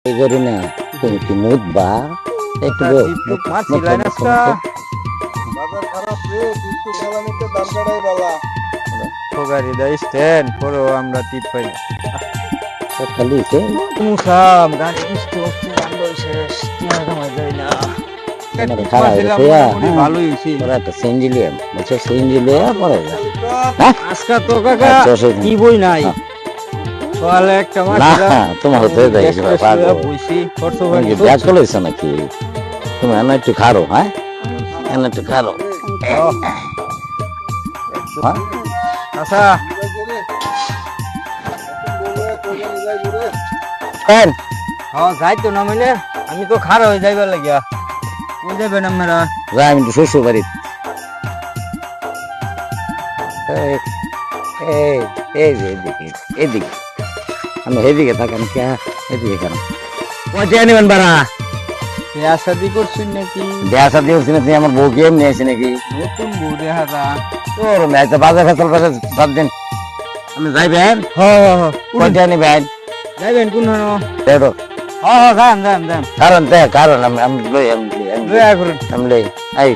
করি না তুমি কি মুদবা একটু মাছি লাইনাসটা বাজার খারাপ রে একটু সালামিতে দাম কাটাই বালা ফোগারি দা স্ট্যান্ড পরে আমরা টিপ পাই খালি সে মুসাম গাড়ি কিস্তি হচ্ছে আন্দোলন শেষ টিয়া কামাই যায় না খারাপ হইছে ভালোই হইছে ওরা তো সেঞ্জিলিয়াম বলছে সেঞ্জিলিয়া পরে যা আজকা তো কাকা আচ্ছা, অসুবিধা কি বই নাই তাহলে একটা না মাছ তোমার হতে দেয় বইছি খরচ তুমি ভাঙি কি ব্যাগ চলেছো নাকি তুমি এনে একটু খারো হ্যাঁ এনে একটু খারো হ্যাঁ আচ্ছা কেন হ্যাঁ যাই তো না মিলে আমি তো খারাপ হয়ে যাইবার লাগিয়া কই যাবেন আপনারা যা আমি একটু শ্বশুর বাড়ি এই যে এদিকে এদিকে আমি এদিকে থাকেন কে এদিকে কেন পৌঁছে আনিবেন বাড়া বিয়া শাদি করছেন নাকি দেয়া সাথে হচ্ছে না তুই আমার বউকে এমনি আছে নাকি নতুন বউ দেখা যা তোর ম্যাচ বাজার ফেসল ফেসল সব দিন আমি যাইবেন পৌঁছে আনিবেন যাইবেন কোন দেখো হ্যাঁ হ্যাঁ যান যান যান কারণ আমি লই দয়া করুন আমি লই আই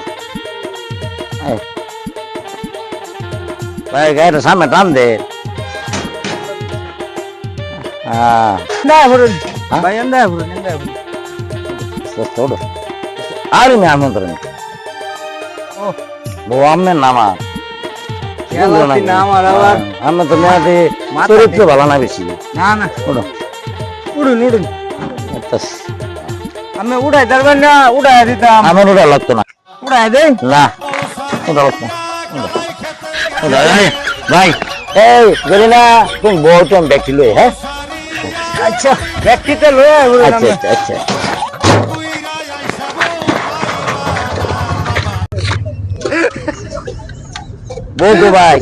ভাই গাড়িটা সামনে টান দে দয়া করুন হ্যাঁ? ভাই দয়া করুন দয়া করুন छोड़ो आरे में आमंत्रण ও वो हमने नामा কেলাতি নাম আর আবার हमें तो मैं दे माता चरित्र वाला ना बेसी না না छोड़ो উড়ুন উড়ুন बस আমি উড়াই দারবেন না উড়াই দিতাম हमें उड़ा लगतो ना উড়াই দেই ना उड़ा लगतो उड़ा भाई ए गरीना तुम बहुत हम बैठ लो है আচ্ছা ব্যক্তিতে লয়ে উড়ুন अच्छा अच्छा अच्छा বউ ভাই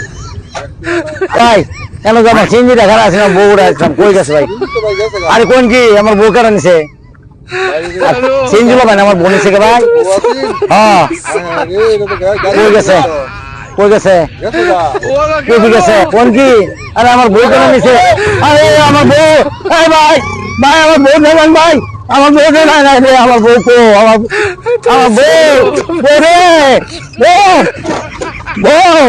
ভাই কেন আমার সিঞ্জি দেখা আছে না বউরা একদম কই গেছে ভাই তো ভাই গেছে গা আরে কোন কি আমার বউ কারণ নিছে সিঞ্জিলো ভাই আমার বোন নিছে কে ভাই ওয়াসিন হ্যাঁ রে এটা তো গাড়ি কই গেছে কই গেছে গেছে গা কই গেছে কোন কি আরে আমার বউ কারণ নিছে আরে আমার বউ এই ভাই ভাই আমার বউ নেন ভাই আমার বউ নেন না রে আমার বউ কো আমার বউ রে বউ বউ